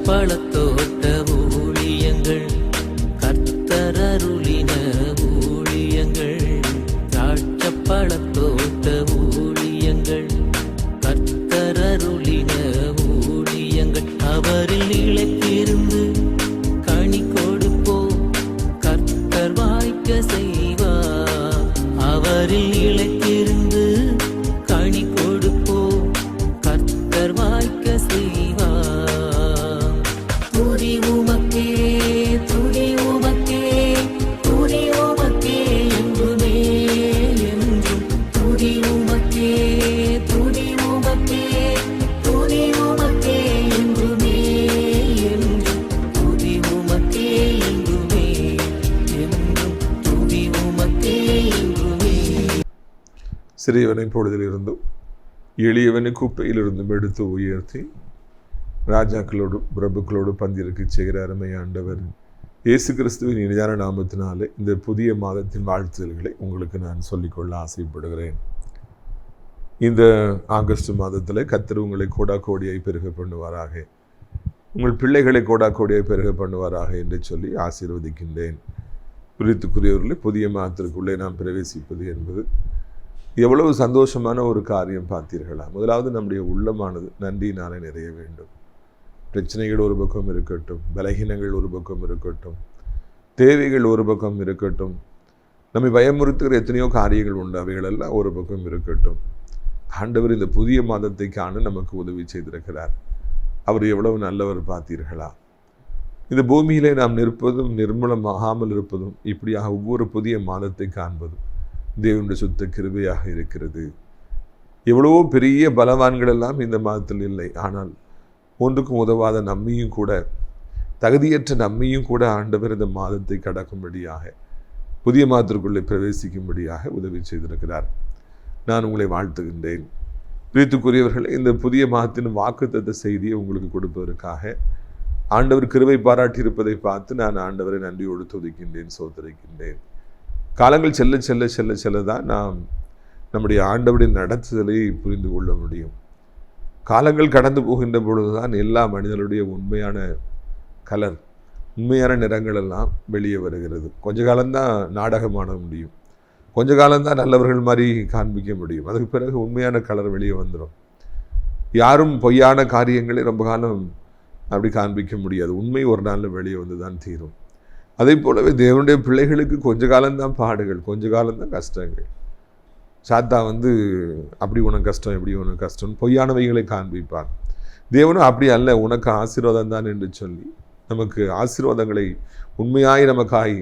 பழத்தோட்ட ஊழியங்கள், கர்த்தரருளின ஊழியங்கள். திராட்சை பழத்தோட்ட ஊழியங்கள், கர்த்தரருளின ஊழியங்கள். அவரில் இழைத்திருந்து கனி கொடுப்போம், கர்த்தர் வாய்க்க செய்வார். அவரில் இழைத்திருந்து கனி கொடுப்போம், கர்த்தர் வாய்க்க செய்வார். துதி உமக்கே, துதி உமக்கே, துதி உமக்கே என்றுமே என்றும். துதி உமக்கே, துதி உமக்கே, துதி உமக்கே என்றுமே என்றும். துதி உமக்கே என்றுமே என்றும். துதி உமக்கே என்றுமே. சிறியவனை பொழுதிலிருந்தும் எளியவனை குப்பையிலிருந்தும் எடுத்து உயர்த்தி ராஜாக்களோடு பிரபுக்களோடு பந்திருக்கு செய்கிற அருமை ஆண்டவர் இயேசு கிறிஸ்துவின் இனிதான நாமத்தினாலே இந்த புதிய மாதத்தின் வாழ்த்துதல்களை உங்களுக்கு நான் சொல்லிக்கொள்ள ஆசைப்படுகிறேன். இந்த ஆகஸ்ட் மாதத்தில் கர்த்தர் உங்களை கோடாக்கோடியை பெருக பண்ணுவாராக, உங்கள் பிள்ளைகளை கோடாக்கோடியை பெருக பண்ணுவாராக என்று சொல்லி ஆசீர்வதிக்கின்றேன். குறித்துக்குரியவர்களை புதிய மாதத்திற்குள்ளே நாம் பிரவேசிப்பது என்பது எவ்வளவு சந்தோஷமான ஒரு காரியம் பார்த்தீர்களா? முதலாவது நம்முடைய உள்ளமானது நன்றியினாலே நிறைய வேண்டும். பிரச்சனைகள் ஒரு பக்கம் இருக்கட்டும், பலகீனங்கள் ஒரு பக்கம் இருக்கட்டும், தேவைகள் ஒரு பக்கம் இருக்கட்டும், நம்மை பயமுறுத்துகிற எத்தனையோ காரியங்கள் உண்டு, அவைகளெல்லாம் ஒரு பக்கம் இருக்கட்டும். ஆண்டவர் இந்த புதிய மாதத்தை காண நமக்கு உதவி செய்திருக்கிறார். அவர் எவ்வளவு நல்லவர் பார்த்தீர்களா? இந்த பூமியிலே நாம் நிற்பதும் நிர்மூலமாகாமல் இருப்பதும் இப்படியாக ஒவ்வொரு புதிய மாதத்தை காண்பதும் தேவனுடைய சுத்த கிருபையாக இருக்கிறது. எவ்வளவோ பெரிய பலவான்கள் எல்லாம் இந்த மாதத்தில் இல்லை, ஆனால் ஒன்றுக்கும் உதவாத நம்மையும் கூட, தகுதியற்ற நம்மையும் கூட ஆண்டவர் இந்த மாதத்தை கடக்கும்படியாக, புதிய மாதத்திற்குள்ளே பிரவேசிக்கும்படியாக உதவி செய்திருக்கிறார். நான் உங்களை வாழ்த்துகின்றேன். பிரியத்துக்குரியவர்களே, இந்த புதிய மாதத்தின் வாக்குத்தத்த செய்தியை உங்களுக்கு கொடுப்பதற்காக ஆண்டவர் கிருபை பாராட்டியிருப்பதை பார்த்து நான் ஆண்டவரை நன்றியோடு துதிக்கின்றேன், சோதரிக்கின்றேன். காலங்கள் செல்ல செல்ல செல்ல செல்ல தான் நாம் நம்முடைய ஆண்டவருடைய நடத்துதலை புரிந்து கொள்ள முடியும். காலங்கள் கடந்து போகின்ற பொழுதுதான் எல்லா மனிதனுடைய உண்மையான கலர், உண்மையான நிறங்கள் எல்லாம் வெளியே வருகிறது. கொஞ்ச காலம்தான் நாடகமான முடியும், கொஞ்ச காலம்தான் நல்லவர்கள் மாதிரி காண்பிக்க முடியும். அதுக்கு பிறகு உண்மையான கலர் வெளியே வந்துடும். யாரும் பொய்யான காரியங்களை ரொம்ப காலம் அப்படி காண்பிக்க முடியாது. உண்மை ஒரு நாளில் வெளியே வந்து தான் தீரும். அதே போலவே தேவனுடைய பிள்ளைகளுக்கு கொஞ்ச காலம்தான் பாடுகள், கொஞ்ச காலம்தான் கஷ்டங்கள். சாத்தா அப்படி உனக்கு கஷ்டம், எப்படி உனக்கு கஷ்டம், பொய்யானவைகளை காண்பிப்பான். தேவனும் அப்படி அல்ல, உனக்கு ஆசீர்வாதம் தான் என்று சொல்லி நமக்கு ஆசீர்வாதங்களை உண்மையாய் நமக்காய்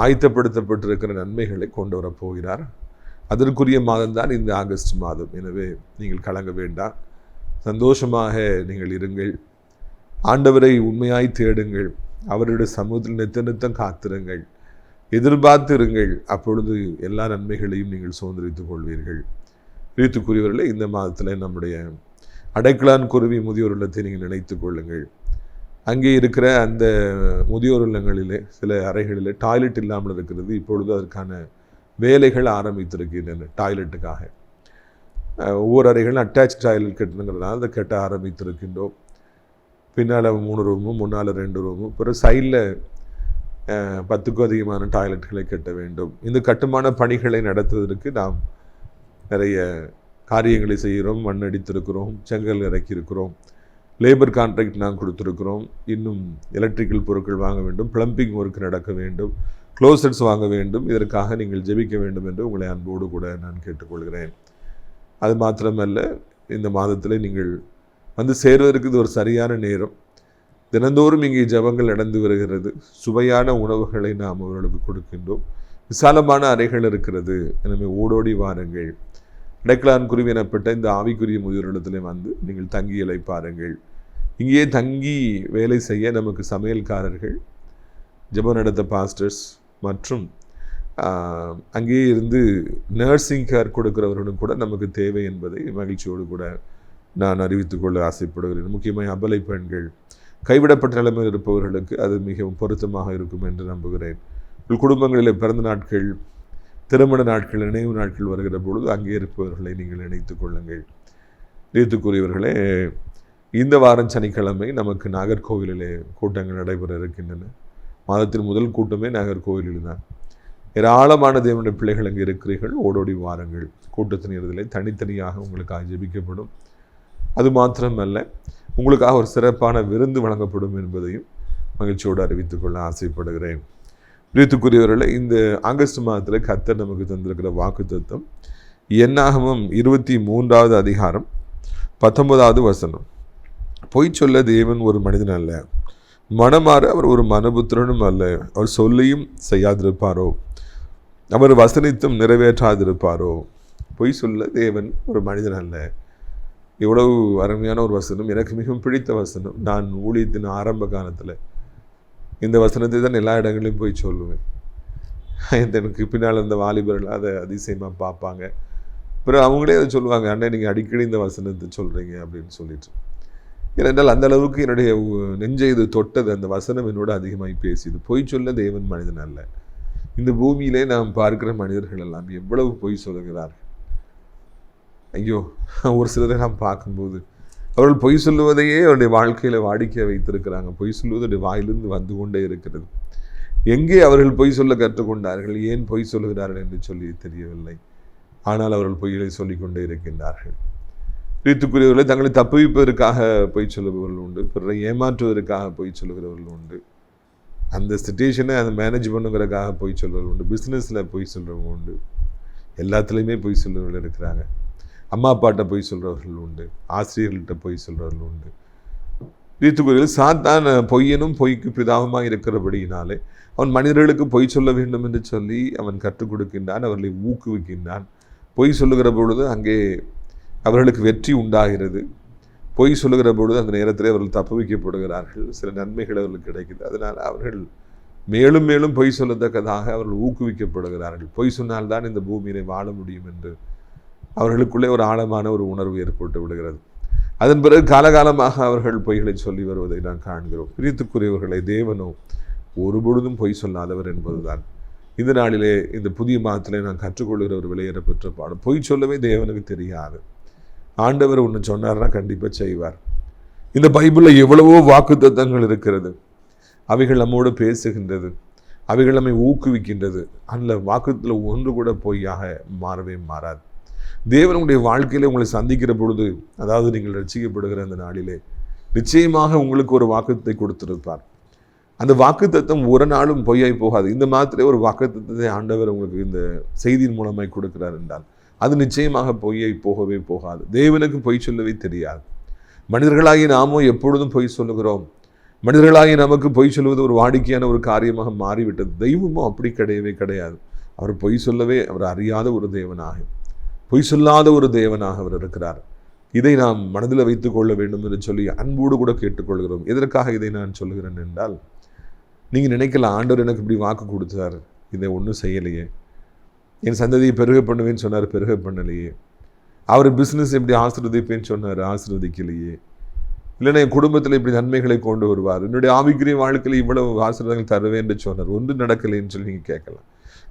ஆயத்தப்படுத்தப்பட்டிருக்கிற நன்மைகளை கொண்டு வரப்போகிறார். அதற்குரிய மாதம்தான் இந்த ஆகஸ்ட் மாதம். எனவே நீங்கள் கலங்க வேண்டாம், சந்தோஷமாக நீங்கள் இருங்கள். ஆண்டவரை உண்மையாய் தேடுங்கள், அவருடைய சமூகத்தில் நித்தம் காத்திருங்கள், எதிர்பார்த்திருங்கள். அப்பொழுது எல்லா நன்மைகளையும் நீங்கள் சுதந்திரித்துக் கொள்வீர்கள். பிரியத்துக்குரியவர்களே, இந்த மாதத்தில் நம்முடைய அடைக்கலான் குருவி முதியோர் இல்லத்தை நீங்கள் நினைத்து கொள்ளுங்கள். அங்கே இருக்கிற அந்த முதியோர் இல்லங்களிலே சில அறைகளிலே டாய்லெட் இல்லாமல் இருக்கிறது. இப்பொழுது அதற்கான வேலைகள் ஆரம்பித்திருக்கின்றன. டாய்லெட்டுக்காக ஒவ்வொரு அறைகளும் அட்டாச் டாய்லெட் கட்டணுங்கிறதுனால அதை கட்ட ஆரம்பித்திருக்கின்றோம். பின்னால் 3 ரூமும், முன்னால் 2 ரூமும், பிறகு சைடில் 10க்கும் அதிகமான டாய்லெட்டுகளை கட்ட வேண்டும். இந்த கட்டுமான பணிகளை நடத்துவதற்கு நாம் நிறைய காரியங்களை செய்கிறோம். மண் அடித்திருக்கிறோம், செங்கல் இறக்கியிருக்கிறோம், லேபர் கான்ட்ராக்ட் நாம் கொடுத்துருக்கிறோம். இன்னும் எலக்ட்ரிக்கல் பொருட்கள் வாங்க வேண்டும், பிளம்பிங் ஒர்க் நடக்க வேண்டும், க்ளோசட்ஸ் வாங்க வேண்டும். இதற்காக நீங்கள் ஜெபிக்க வேண்டும் என்று உங்களை அன்போடு கூட நான் கேட்டுக்கொள்கிறேன். அது மாத்திரமல்ல, இந்த மாதத்தில் நீங்கள் சேர்வதற்கு இது ஒரு சரியான நேரம். தினந்தோறும் இங்கே ஜெபங்கள் நடந்து வருகிறது. சுவையான உணவுகளை நாம் அவர்களுக்கு கொடுக்கின்றோம். விசாலமான அறைகள் இருக்கிறது. எனவே ஓடோடி வாருங்கள். அடைக்கலான் குருவி எனப்பட்ட இந்த ஆவிக்குரிய முதியோரிடத்திலே நீங்கள் தங்கி இளைப்பாருங்கள். இங்கேயே தங்கி வேலை செய்ய நமக்கு சமையல்காரர்கள், ஜெபம் நடத்த பாஸ்டர்ஸ் மற்றும் அங்கேயே இருந்து நர்சிங் கேர் கொடுக்கிறவர்களும் கூட நமக்கு தேவை என்பதை மகிழ்ச்சியோடு கூட நான் அறிவித்துக்கொள்ள ஆசைப்படுகிறேன். முக்கியமாக அபலை பெண்கள், கைவிடப்பட்ட நிலைமையில் இருப்பவர்களுக்கு அது மிகவும் பொருத்தமாக இருக்கும் என்று நம்புகிறேன். உங்கள் குடும்பங்களில் பிறந்த நாட்கள், திருமண நாட்கள், நினைவு நாட்கள் வருகிற பொழுது அங்கே இருப்பவர்களை நீங்கள் நினைத்து கொள்ளுங்கள். நேற்றுக்குரியவர்களே, இந்த வாரம் சனிக்கிழமை நமக்கு நாகர்கோவிலிலே கூட்டங்கள் நடைபெற இருக்கின்றன. மாதத்தின் முதல் கூட்டமே நாகர்கோவிலில் தான். ஏராளமான தேவனுடைய பிள்ளைகள் அங்கே இருக்கிறீர்கள். ஓடோடி வாருங்கள். கூட்டத்தின் இறுதியிலே தனித்தனியாக உங்களுக்காக ஜெபிக்கப்படும். அது மாத்திரமல்ல, உங்களுக்காக ஒரு சிறப்பான விருந்து வழங்கப்படும் என்பதையும் மகிழ்ச்சியோடு அறிவித்துக்கொள்ள ஆசைப்படுகிறேன். பிரியத்துக்குரியவர்களே, இந்த ஆகஸ்ட் மாதத்தில் கர்த்தர் நமக்கு தந்திருக்கிற வாக்குத்தத்தம் என்னாகமம் 23வது அதிகாரம் 19வது வசனம். பொய் சொல்ல தேவன் ஒரு மனிதன் அல்ல, மனமாற அவர் ஒரு மனபுத்திரனும் அல்ல. அவர் சொல்லியும் செய்யாதிருப்பாரோ, அவர் வசனித்தும் நிறைவேற்றாதிருப்பாரோ. பொய் சொல்ல தேவன் ஒரு மனிதன் அல்ல. எவ்வளவு அருமையான ஒரு வசனம், எனக்கு மிகவும் பிடித்த வசனம். நான் ஊழியத்தின் ஆரம்ப காலத்தில் இந்த வசனத்தை தான் எல்லா இடங்களிலும் போய் சொல்லுவேன். எனக்கு பின்னால் இந்த வாலிபர்கள் அதை அதிசயமாக பார்ப்பாங்க. பிறகு அவங்களே அதை சொல்லுவாங்க, அண்ணன் நீங்கள் அடிக்கடி இந்த வசனத்தை சொல்கிறீங்க அப்படின்னு சொல்லிட்டு. ஏனென்றால் அந்த அளவுக்கு என்னுடைய நெஞ்சை இது தொட்டது. அந்த வசனம் என்னோட அதிகமாக பேசியது. பொய் சொல்ல தேவன் மனிதன் அல்ல. இந்த பூமியிலே நாம் பார்க்கிற மனிதர்கள் எல்லாம் எவ்வளவு பொய் சொல்லுகிறார்கள். ஐயோ, ஒரு சிலரை நாம் பார்க்கும்போது அவர்கள் பொய் சொல்லுவதையே அவருடைய வாழ்க்கையில் வாடிக்கை வைத்திருக்கிறாங்க. பொய் சொல்லுவதுடைய வாயிலிருந்து வந்து கொண்டே இருக்கிறது. எங்கே அவர்கள் பொய் சொல்ல கற்றுக்கொண்டார்கள், ஏன் பொய் சொல்லுகிறார்கள் என்று சொல்லி தெரியவில்லை. ஆனால் அவர்கள் பொய்களை சொல்லிக்கொண்டே இருக்கின்றார்கள். பிரியத்துக்குரியவர்களை தங்களை தப்புவிப்பதற்காக பொய் சொல்லுபவர்கள் உண்டு, பிறரை ஏமாற்றுவதற்காக பொய் சொல்லுகிறவர்கள் உண்டு, அந்த சிச்சுவேஷனை அதை மேனேஜ் பண்ணுங்கிறதுக்காக பொய் சொல்றவர்கள் உண்டு, பிஸ்னஸில் பொய் சொல்கிறவங்க உண்டு, எல்லாத்துலேயுமே பொய் சொல்கிறவர்கள் இருக்கிறாங்க. அம்மா அப்பாட்ட பொய் சொல்கிறவர்கள் உண்டு, ஆசிரியர்கள்ட்ட பொய் சொல்கிறவர்கள் உண்டு. பிரியத்துக்குரியவர்கள், சாத்தான் பொய்யனும் பொய்க்கு பிதாவுமாக இருக்கிறபடியினாலே அவன் மனிதர்களுக்கு பொய் சொல்ல வேண்டும் என்று சொல்லி அவன் கற்றுக் கொடுக்கின்றான், அவர்களை ஊக்குவிக்கின்றான். பொய் சொல்லுகிற பொழுது அங்கே அவர்களுக்கு வெற்றி உண்டாகிறது. பொய் சொல்லுகிற பொழுது அந்த நேரத்தில் அவர்கள் தப்புவிக்கப்படுகிறார்கள், சில நன்மைகள் அவர்களுக்கு கிடைக்குது. அதனால் அவர்கள் மேலும் மேலும் பொய் சொல்லத்தக்கதாக அவர்கள் ஊக்குவிக்கப்படுகிறார்கள். பொய் சொன்னால்தான் இந்த பூமியிலே வாழ முடியும் என்று அவர்களுக்குள்ளே ஒரு ஆழமான ஒரு உணர்வு ஏற்பட்டு விடுகிறது. அதன் பிறகு காலகாலமாக அவர்கள் பொய்களை சொல்லி வருவதை நான் காண்கிறோம். பிரியத்துக்குரியவர்களை, தேவனோ ஒருபொழுதும் பொய் சொல்லாதவர் என்பதுதான் இந்த நாளிலே, இந்த புதிய மாதத்திலே நான் கற்றுக்கொள்கிற ஒரு விலையேற பெற்ற பாடம். பொய் சொல்லவே தேவனுக்கு தெரியாது. ஆண்டவர் ஒன்று சொன்னார்னா கண்டிப்பாக செய்வார். இந்த பைபிளில் எவ்வளவோ வாக்குத்தத்தங்கள் இருக்கிறது. அவைகள் நம்மோடு பேசுகின்றது, அவைகள் நம்மை ஊக்குவிக்கின்றது. அந்த வாக்குத்தத்தில் ஒன்று கூட பொய்யாக மாறவே மாறாது. தேவனுடைய வாழ்க்கையிலே உங்களை சந்திக்கிற பொழுது, அதாவது நீங்கள் ரட்சிக்கப்படுகிற அந்த நாளிலே நிச்சயமாக உங்களுக்கு ஒரு வாக்குத்தத்தை கொடுத்திருப்பார். அந்த வாக்குத்தத்தம் ஒரு நாளும் பொய்யாய் போகாது. இந்த மாதத்திலே ஒரு வாக்குத்தத்தை ஆண்டவர் உங்களுக்கு இந்த செய்தியின் மூலமாய் கொடுக்கிறார் என்றால் அது நிச்சயமாக பொய்யை போகவே போகாது. தேவனுக்கு பொய் சொல்லவே தெரியாது. மனிதர்களாகி நாமோ எப்பொழுதும் பொய் சொல்லுகிறோம். மனிதர்களாகி நமக்கு பொய் சொல்வது ஒரு வாடிக்கையான ஒரு காரியமாக மாறிவிட்டது. தெய்வமோ அப்படி கிடையவே கிடையாது. அவர் பொய் சொல்லவே அவர் அறியாத ஒரு தேவனாக, பொய் சொல்லாத ஒரு தேவனாக அவர் இருக்கிறார். இதை நாம் மனதில் வைத்துக் கொள்ள வேண்டும் என்று சொல்லி அன்போடு கூட கேட்டுக்கொள்கிறோம். எதற்காக இதை நான் சொல்கிறேன் என்றால், நீங்கள் நினைக்கலாம், ஆண்டவர் எனக்கு இப்படி வாக்கு கொடுத்தார், இதை ஒன்றும் செய்யலையே, என் சந்ததியை பெருக பண்ணுவேன்னு சொன்னார், பெருக பண்ணலையே, அவர் பிஸ்னஸ் எப்படி ஆசீர்வதிப்பேன்னு சொன்னார், ஆசீர்வதிக்கலையே, இல்லைன்னா என் குடும்பத்தில் இப்படி நன்மைகளை கொண்டு வருவார், என்னுடைய ஆவிக்குரிய வாழ்க்கையில் இவ்வளவு ஆசீர்வாதங்கள் தருவேன் என்று சொன்னார், ஒன்று நடக்கலைன்னு சொல்லி நீங்கள் கேட்கலாம்.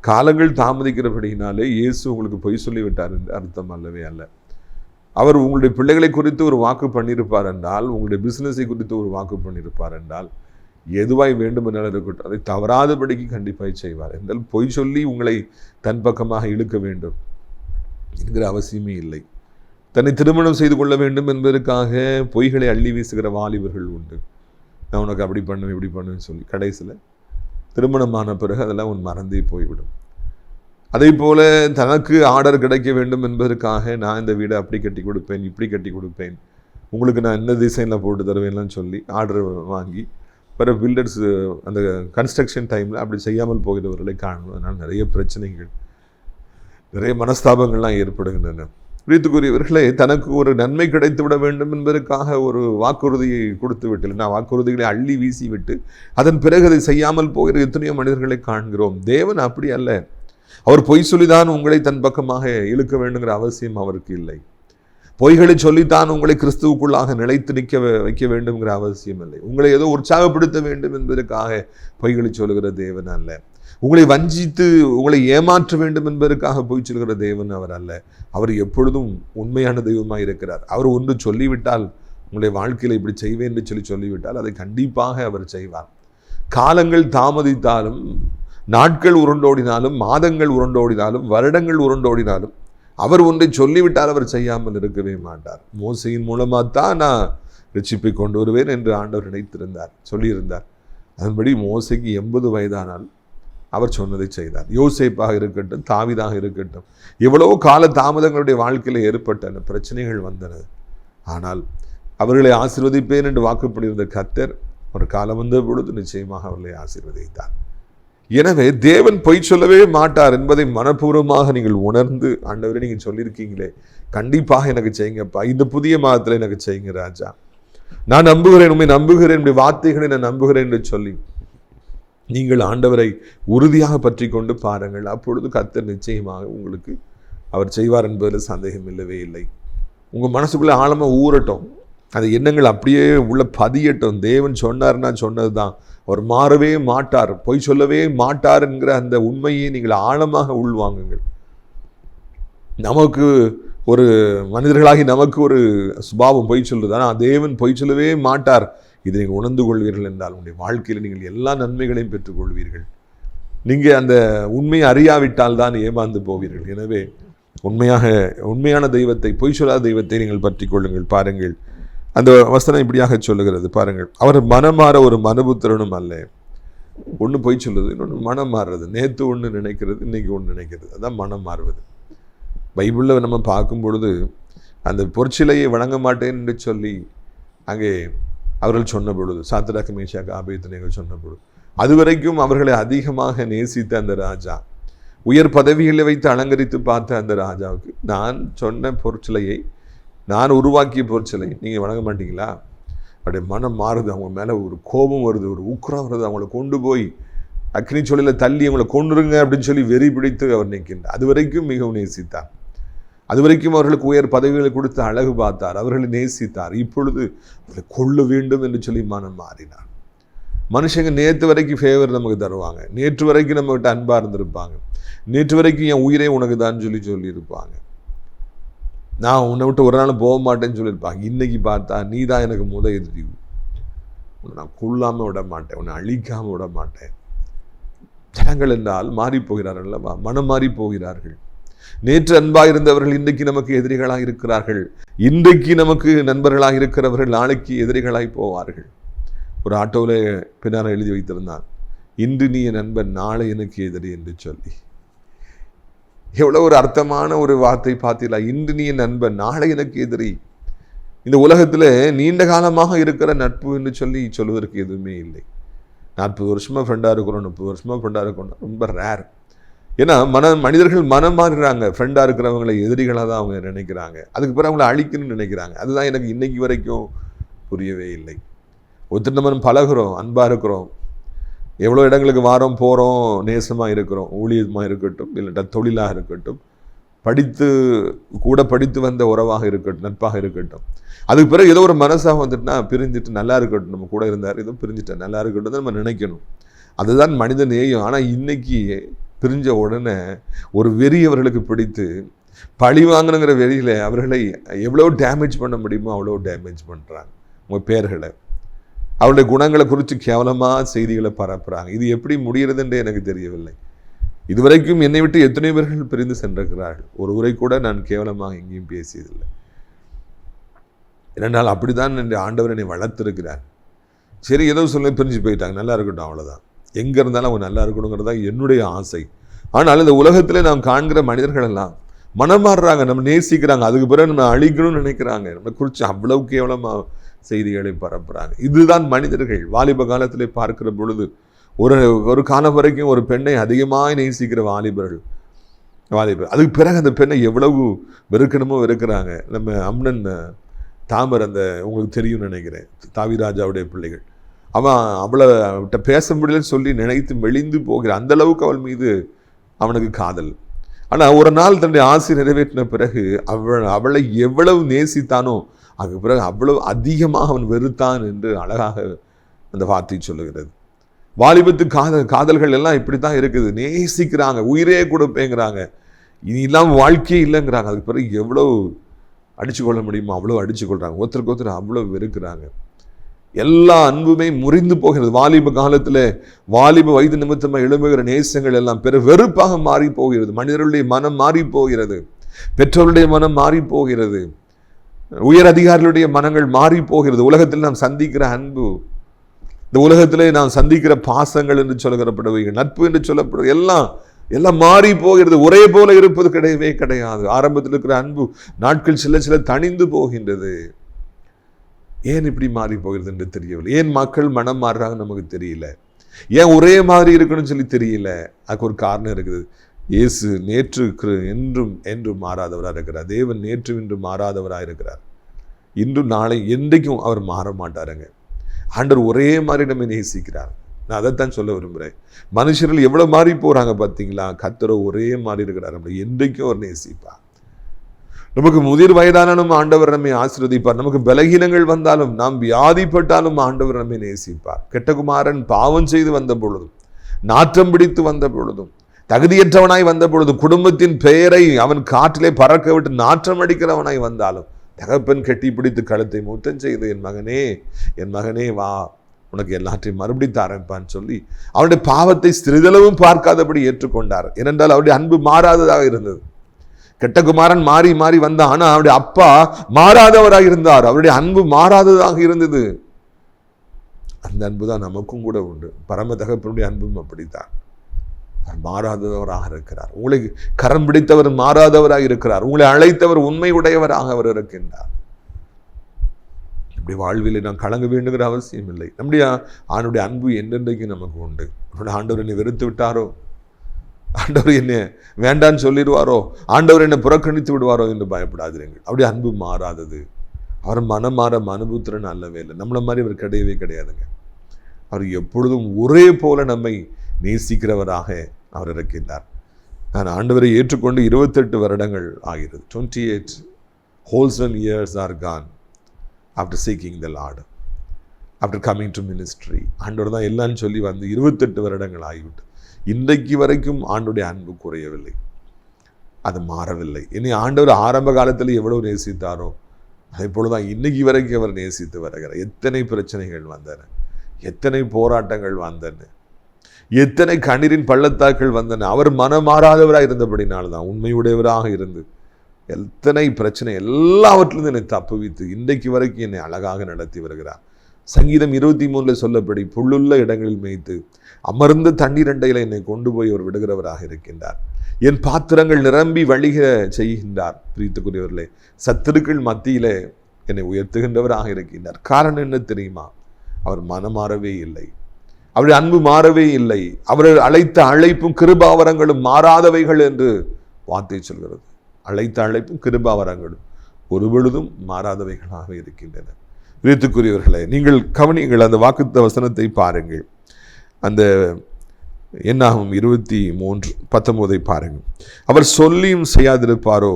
காலங்கள் தாமதிக்கிறபடினாலே இயேசு உங்களுக்கு பொய் சொல்லிவிட்டார் என்று அர்த்தம் அல்லவே அல்ல. அவர் உங்களுடைய பிள்ளைகளை குறித்து ஒரு வாக்கு பண்ணியிருப்பார் என்றால், உங்களுடைய பிஸ்னஸை குறித்து ஒரு வாக்கு பண்ணியிருப்பார் என்றால், எதுவாய் வேண்டும் என்றால் இருக்கட்டும், அதை தவறாதபடிக்கு கண்டிப்பாக செய்வார். என்றால் பொய் சொல்லி உங்களை தன் பக்கமாக இழுக்க வேண்டும் என்கிற அவசியமே இல்லை. தன்னை திருமணம் செய்து கொள்ள வேண்டும் என்பதற்காக பொய்களை அள்ளி வீசுகிற வாலிபர்கள் உண்டு. நான் உனக்கு அப்படி பண்ணுவேன் இப்படி பண்ணுவேன்னு சொல்லி கடைசியில் திருமணமான பிறகு அதெல்லாம் உன் மறந்தே போய்விடும். அதே போல் தனக்கு ஆர்டர் கிடைக்க வேண்டும் என்பதற்காக நான் இந்த வீடை அப்படி கட்டி கொடுப்பேன், இப்படி கட்டி கொடுப்பேன், உங்களுக்கு நான் என்ன டிசைனில் போட்டு தருவேன்லாம் சொல்லி ஆர்டர் வாங்கி பிறகு பில்டர்ஸ் அந்த கன்ஸ்ட்ரக்ஷன் டைமில் அப்படி செய்யாமல் போகிறவர்களை காணணும். அதனால் நிறைய பிரச்சனைகள், நிறைய மனஸ்தாபங்கள்லாம் ஏற்படுகின்றன. பிரியத்துக்குரியவர்களே, தனக்கு ஒரு நன்மை கிடைத்து விட வேண்டும் என்பதற்காக ஒரு வாக்குறுதியை கொடுத்து விட்டு, இல்லைன்னா வாக்குறுதிகளை அள்ளி வீசி விட்டு அதன் பிறகு அதை செய்யாமல் போகிற எத்தனையோ மனிதர்களை காண்கிறோம். தேவன் அப்படி அல்ல. அவர் பொய் சொல்லிதான் உங்களை தன் பக்கமாக இழுக்க வேண்டுங்கிற அவசியம் அவருக்கு இல்லை. பொய்களை சொல்லித்தான் உங்களை கிறிஸ்துவுக்குள்ளாக நிலைத்து நிற்க வைக்க வேண்டும்ங்கிற அவசியம் இல்லை. உங்களை ஏதோ உற்சாகப்படுத்த வேண்டும் என்பதற்காக பொய்களை சொல்லுகிற தேவன் அல்ல. உங்களை வஞ்சித்து உங்களை ஏமாற்ற வேண்டும் என்பதற்காக பொய் சொல்கிற தேவன் அவர் அல்ல. அவர் எப்பொழுதும் உண்மையான தெய்வமாக இருக்கிறார். அவர் ஒன்று சொல்லிவிட்டால் உங்களுடைய வாழ்க்கையில் இப்படி செய்வேன் என்று சொல்லிவிட்டால் அதை கண்டிப்பாக அவர் செய்வார். காலங்கள் தாமதித்தாலும், நாட்கள் உருண்டோடினாலும், மாதங்கள் உருண்டோடினாலும், வருடங்கள் உருண்டோடினாலும் அவர் ஒன்றை சொல்லிவிட்டால் அவர் செய்யாமல் இருக்கவே மாட்டார். மோசையின் மூலமாகத்தான் நான் ரட்சிப்பை கொண்டு வருவேன் என்று ஆண்டவர் நினைத்திருந்தார், சொல்லியிருந்தார். அதன்படி மோசைக்கு 80 வயதானால் அவர் சொன்னதை செய்தார். யோசேப்பாக இருக்கட்டும், தாவீதாக இருக்கட்டும், எவ்வளவோ கால தாமதங்களுடைய வாழ்க்கையில் ஏற்பட்டன, பிரச்சனைகள் வந்தன. ஆனால் அவர்களை ஆசீர்வதிப்பேன் என்று வாக்குப்படியிருந்த கர்த்தர் ஒரு காலம் வந்த பொழுது நிச்சயமாக அவர்களை ஆசீர்வதித்தார். எனவே தேவன் பொய் சொல்லவே மாட்டார் என்பதை மனப்பூர்வமாக நீங்கள் உணர்ந்து, ஆண்டவரே நீங்கள் சொல்லியிருக்கீங்களே, கண்டிப்பாக எனக்கு செய்யுங்கப்பா, இந்த புதிய மாதத்தில் எனக்கு செய்யுங்க ராஜா, நான் நம்புகிறேன், உண்மை நம்புகிறேன், என்னுடைய வார்த்தைகளை நான் நம்புகிறேன் என்று சொல்லி நீங்கள் ஆண்டவரை உறுதியாக பற்றி கொண்டு பாருங்கள். அப்பொழுது கர்த்தர் நிச்சயமாக உங்களுக்கு அவர் செய்வார் என்பதில் சந்தேகம் இல்லவே இல்லை. உங்கள் மனசுக்குள்ளே ஆழமாக ஊறட்டும், அந்த எண்ணங்கள் அப்படியே உள்ள பதியட்டும். தேவன் சொன்னார்னா சொன்னது தான், அவர் மாறவே மாட்டார், பொய் சொல்லவே மாட்டார் என்கிற அந்த உண்மையை நீங்கள் ஆழமாக உள்வாங்குங்கள். நமக்கு ஒரு மனிதர்களாகி நமக்கு ஒரு சுபாவம் பொய் சொல்லுது, ஆனால் தேவன் பொய் சொல்லவே மாட்டார். இதை நீங்கள் உணர்ந்து கொள்வீர்கள் என்றால் உங்களுடைய வாழ்க்கையில் நீங்கள் எல்லா நன்மைகளையும் பெற்றுக்கொள்வீர்கள். நீங்கள் அந்த உண்மையை அறியாவிட்டால் தான் ஏமாந்து போவீர்கள். எனவே உண்மையான தெய்வத்தை, பொய் சொல்லாத தெய்வத்தை நீங்கள் பற்றி கொள்ளுங்கள். பாருங்கள், அந்த வசனம் இப்படியாக சொல்லுகிறது. பாருங்கள், அவர் மனம் மாற ஒரு மனுபுத்திரனும் அல்ல. ஒன்று பொய் சொல்லுது, இன்னொன்று மனம் மாறுறது. நேற்று ஒன்று நினைக்கிறது, இன்னைக்கு ஒன்று நினைக்கிறது, அதான் மனம் மாறுவது. பைபிளில் நம்ம பார்க்கும் பொழுது அந்த பொற்சிலையை வணங்க மாட்டேன் என்று சொல்லி அங்கே அவர்கள் சொன்ன பொழுது, சாத்ராக் மேஷாக் ஆபேத்நேகோ சொன்ன பொழுது, அதுவரைக்கும் அவர்களை அதிகமாக நேசித்த அந்த ராஜா, உயர் பதவிகளை வைத்து அலங்கரித்து பார்த்த அந்த ராஜாவுக்கு, நான் சொன்ன பொற்சிலையை, நான் உருவாக்கிய பொற்சிலை நீங்கள் வணங்க மாட்டீங்களா? அப்படியே மனம் மாறுது, அவங்க மேலே ஒரு கோபம் வருது, ஒரு உக்கிரம் வருது. அவங்கள கொண்டு போய் அக்னி சூளையில் தள்ளி அவங்களை கொண்டுருங்க அப்படின்னு சொல்லி வெறி பிடித்து அவர் நிற்கின்றார். அது வரைக்கும் மிகவும் நேசித்தார். அது வரைக்கும் அவர்களுக்கு உயர் பதவிகளை கொடுத்து அழகு பார்த்தார், அவர்களை நேசித்தார். இப்பொழுது அவர்களை கொள்ள வேண்டும் என்று சொல்லி மனம் மாறினார். மனுஷங்க நேற்று வரைக்கும் ஃபேவர் நமக்கு தருவாங்க, நேற்று வரைக்கும் நம்மகிட்ட அன்பாக இருந்திருப்பாங்க, நேற்று வரைக்கும் என் உயிரே உனக்கு தான் சொல்லியிருப்பாங்க, நான் உன்னை விட்டு ஒரு நாள் போக மாட்டேன்னு சொல்லியிருப்பாங்க. இன்னைக்கு பார்த்தா நீ தான் எனக்கு எதிரி, உன்னை நான் கொள்ளாமல் விட மாட்டேன், உன்னை அழிக்காமல் விட மாட்டேன். ஜனங்கள் என்றால் மாறி போகிறார்கள் அல்லவா, மனம் மாறி போகிறார்கள். நேற்று அன்பாக இருந்தவர்கள் இன்றைக்கு நமக்கு எதிரிகளாக இருக்கிறார்கள், இன்றைக்கு நமக்கு நண்பர்களாக இருக்கிறவர்கள் நாளைக்கு எதிரிகளாய் போவார்கள். ஒரு ஆட்டோவில் பின்னால் எழுதி வைத்திருந்தான், இன்று நீ என் நண்பன், நாளை எனக்கு எதிரி என்று சொல்லி. எவ்வளோ ஒரு அர்த்தமான ஒரு வார்த்தை பார்த்தீங்களா? இன்று நீ என் நண்பன், நாளை எனக்கு எதிரி. இந்த உலகத்தில் நீண்ட காலமாக இருக்கிற நட்பு என்று சொல்லி சொல்வதற்கு எதுவுமே இல்லை. 40 வருஷமாக ஃப்ரெண்டாக இருக்கிறோம், 30 வருஷமாக ஃப்ரெண்டாக இருக்கிறோம், ரொம்ப ரேர். ஏன்னா மனிதர்கள் மனம் மாறுறாங்க. ஃப்ரெண்டாக இருக்கிறவங்களை எதிரிகளாக தான் அவங்க நினைக்கிறாங்க, அதுக்கு பிறகு அவங்கள அழிக்கணும்னு நினைக்கிறாங்க. அதுதான் எனக்கு இன்னைக்கு வரைக்கும் புரியவே இல்லை. ஒருத்தர் நம்ம பழகிறோம், அன்பாக இருக்கிறோம், எவ்வளோ இடங்களுக்கு வாரம் போகிறோம், நேசமாக இருக்கிறோம், ஊழியமாக இருக்கட்டும், இல்லைட்டா தொழிலாக இருக்கட்டும், படித்து வந்த உறவாக இருக்கட்டும், நட்பாக இருக்கட்டும், அதுக்கு பிறகு ஏதோ ஒரு மனசாக வந்துட்டுனா பிரிஞ்சுட்டு நல்லா இருக்கட்டும், நம்ம கூட இருந்தார், ஏதோ பிரிஞ்சுட்டேன் நல்லா இருக்கட்டும் நம்ம நினைக்கணும். அதுதான் மனித நேயம். ஆனால் இன்னைக்கு பிரிஞ்ச உடனே ஒரு வெறி அவர்களுக்கு பிடித்து பழி வாங்கணுங்கிற வெறியில் அவர்களை எவ்வளோ டேமேஜ் பண்ண முடியுமோ அவ்வளோ டேமேஜ் பண்ணுறாங்க. உங்கள் பேர்களை, அவருடைய குணங்களை குறித்து கேவலமாக செய்திகளை பரப்புகிறாங்க. இது எப்படி முடிகிறதுன்றே எனக்கு தெரியவில்லை. இதுவரைக்கும் என்னை விட்டு எத்தனை பேர்கள் பிரிந்து சென்றிருக்கிறார்கள். ஒரு உரை கூட நான் கேவலமாக எங்கேயும் பேசியதில்லை. இரண்டால் அப்படித்தான் என் ஆண்டவர் என்னை வளர்த்திருக்கிறார். சரி, ஏதோ சொல்ல பிரிஞ்சு போயிட்டாங்க, நல்லா இருக்கட்டும், அவ்வளோதான். எங்கே இருந்தாலும் அவங்க நல்லா இருக்கணுங்கிறது தான் என்னுடைய ஆசை. ஆனால் இந்த உலகத்தில் நாம் காண்கிற மனிதர்கள் எல்லாம் மனம் மாறுறாங்க, நம்ம நேசிக்கிறாங்க, அதுக்கு பிறகு நம்ம அழிக்கணும்னு நினைக்கிறாங்க, நம்ம குறித்து அவ்வளவு கேவலமாக செய்திகளை பரப்புகிறாங்க. இதுதான் மனிதர்கள். வாலிப காலத்திலே பார்க்கிற பொழுது ஒரு காலம் வரைக்கும் ஒரு பெண்ணை அதிகமாக நேசிக்கிற வாலிபர், அதுக்கு பிறகு அந்த பெண்ணை எவ்வளவு வெறுக்கணுமோ வெறுக்கிறாங்க. நம்ம அம்னன் தாமர், அந்த உங்களுக்கு தெரியும்னு நினைக்கிறேன், தாவிராஜாவுடைய பிள்ளைகள், அவன் அவளை பேச முடியலன்னு சொல்லி நினைத்து மெலிந்து போகிற அந்த அளவுக்கு அவள் மீது அவனுக்கு காதல். ஆனால் ஒரு நாள் தன்னுடைய ஆசை நிறைவேற்றின பிறகு அவளை எவ்வளவு நேசித்தானோ அதுக்கு பிறகு அவ்வளவு அதிகமாக அவன் வெறுத்தான் என்று அழகாக அந்த வார்த்தை சொல்லுகிறது. வாலிபத்து காதல்கள் எல்லாம் இப்படி தான் இருக்குது. நேசிக்கிறாங்க, உயிரே கொடுப்பேங்கிறாங்க, இனி இல்லாமல் வாழ்க்கையே இல்லைங்கிறாங்க. அதுக்கு பிறகு எவ்வளவு அடிச்சுக்கொள்ள முடியுமா அவ்வளோ அடிச்சுக்கொள்கிறாங்க, ஒருத்தருக்கு ஒருத்தர் அவ்வளோ வெறுக்கிறாங்க. எல்லா அன்புமே முறிந்து போகிறது. வாலிப காலத்தில் வாலிப வயது நிமித்தமாக எழும்புகிற நேசங்கள் எல்லாம் வெறுப்பாக மாறி போகிறது. மனிதர்களுடைய மனம் மாறி போகிறது, பெற்றோருடைய மனம் மாறி போகிறது, உயர் அதிகாரிகளுடைய மனங்கள் மாறி போகிறது. உலகத்தில் நாம் சந்திக்கிற அன்பு, இந்த உலகத்திலே நாம் சந்திக்கிற பாசங்கள் என்று சொல்லப்படுவைகள், நட்பு என்று சொல்லப்படுவது எல்லாம் மாறி போகிறது. ஒரே போல இருப்பது கிடையவே கிடையாது. ஆரம்பத்தில் இருக்கிற அன்பு நாட்கள் சில தணிந்து போகின்றது. ஏன் இப்படி மாறி போகிறது என்று தெரியவில்லை. ஏன் மக்கள் மனம் மாறுறாங்க நமக்கு தெரியல. ஏன் ஒரே மாதிரி இருக்கணும்னு சொல்லி தெரியல. அதுக்கு ஒரு காரணம் இருக்குது. இயேசு நேற்று என்றும் மாறாதவராக இருக்கிறார். தேவன் நேற்று இன்று மாறாதவராக இருக்கிறார். இன்றும் நாளை என்றைக்கும் அவர் மாற மாட்டாருங்க. ஆண்டவர் ஒரே மாதிரி நம்ம நேசிக்கிறார். நான் அதைத்தான் சொல்ல விரும்புகிறேன். மனுஷர்கள் எவ்வளோ மாறி போகிறாங்க பார்த்தீங்களா, கர்த்தர் ஒரே மாதிரி இருக்கிறார். நம்ம என்றைக்கும் அவர் நேசிப்பார். நமக்கு முதிர் வயதானாலும் ஆண்டவர் நம்மை ஆசீர்வதிப்பார். நமக்கு பலகீனங்கள் வந்தாலும், நாம் வியாதிப்பட்டாலும் ஆண்டவர் நம்மை நேசிப்பார். கெட்டகுமாரன் பாவம் செய்து வந்த பொழுதும், நாற்றம் பிடித்து வந்த பொழுதும், தகுதியற்றவனாய் வந்த பொழுதும், குடும்பத்தின் பெயரை அவன் காற்றிலே பறக்க விட்டு நாற்றம் அடிக்கிறவனாய் வந்தாலும், தகப்பன் கெட்டி பிடித்து கழுத்தை முத்தம் செய்து, என் மகனே வா, உனக்கு எல்லாற்றையும் மறுபடி தாரப்பான்னு சொல்லி அவருடைய பாவத்தை சிறிதளவும் பார்க்காதபடி ஏற்றுக்கொண்டார். ஏனென்றால் அவருடைய அன்பு மாறாததாக இருந்தது. கெட்டகுமாரன் மாறி மாறி வந்தான், ஆனா அவருடைய அப்பா மாறாதவராக இருந்தார். அவருடைய அன்பு மாறாததாக இருந்தது. அந்த அன்பு தான் நமக்கும் கூட உண்டு. பரம தகப்பனுடைய அன்பும் அப்படித்தான். அவர் மாறாதவராக இருக்கிறார். உங்களை கரம் பிடித்தவர் மாறாதவராக இருக்கிறார். உங்களை அழைத்தவர் உண்மை உடையவராக அவர் இருக்கின்றார். நம்முடைய வாழ்வில் நாம் கலங்க வேண்டுங்கிற அவசியம் இல்லை. நம்முடைய ஆண்டுடைய அன்பு என்றென்றைக்கு நமக்கு உண்டு. ஆண்டவர் என்னை வெறுத்து விட்டாரோ, ஆண்டவர் என்ன வேண்டான்னு சொல்லிடுவாரோ, ஆண்டவர் என்னை புறக்கணித்து விடுவாரோ என்று பயப்படாதீர்கள். அவருடைய அன்பு மாறாதது. அவர் மனம் மாற மனுபுத்திரன் அல்லவே இல்லை. நம்மளை மாதிரி அவர் கிடையவே கிடையாதுங்க. அவர் எப்பொழுதும் ஒரே போல நம்மை நேசிக்கிறவராக அவர் இருக்கின்றார். நான் ஆண்டவரை ஏற்றுக்கொண்டு 28 வருடங்கள் ஆகிறது. 28 wholesome years are gone after seeking the Lord, after coming to ministry. ஆண்டவர் தான் எல்லாம் சொல்லி வந்து 28 வருடங்கள் ஆகிவிட்டு இன்றைக்கு வரைக்கும் ஆண்டவருடைய அன்பு குறையவில்லை, அது மாறவில்லை. இனி ஆண்டவர் ஆரம்ப காலத்தில் எவ்வளவு நேசித்தாரோ அதே போலதான் இன்னைக்கு வரைக்கும் அவர் நேசித்து வருகிறார். எத்தனை பிரச்சனைகள் வந்தன, எத்தனை போராட்டங்கள் வந்தன, எத்தனை கண்ணீரின் பள்ளத்தாக்கள் வந்தன. அவர் மனமாறாதவராக இருந்தபடினால்தான், உண்மையுடையவராக இருந்து எத்தனை பிரச்சனை எல்லாவற்றிலிருந்து என்னை தப்புவித்து இன்றைக்கு வரைக்கும் என்னை அழகாக நடத்தி வருகிறார். சங்கீதம் 23 சொல்லப்படி புல்லுள்ள இடங்களில் மேய்த்து அமர்ந்த தண்ணீர் அண்டையில் என்னை கொண்டு போய் அவர் விடுகிறவராக இருக்கின்றார். என் பாத்திரங்கள் நிரம்பி வழிக செய்கின்றார். பிரித்துக்குரியவர்களே, சத்துருக்கள் மத்தியிலே என்னை உயர்த்துகின்றவராக இருக்கின்றார். காரணம் என்ன தெரியுமா? அவர் மனமாறவே இல்லை, அவருடைய அன்பு மாறவே இல்லை. அவர்கள் அழைத்த அழைப்பும் கிருபாவரங்களும் மாறாதவைகள் என்று வார்த்தை சொல்கிறது. அழைத்த அழைப்பும் கிருபாவரங்களும் ஒரு பொழுதும் மாறாதவைகளாக இருக்கின்றன. பிரியத்துக்குரியவர்களே, நீங்கள் கவனியுங்கள், அந்த வாக்குத்த வசனத்தை பாருங்கள். அந்த என்னாகும் 23:19 பாருங்கள். அவர் சொல்லியும் செய்யாதிருப்பாரோ,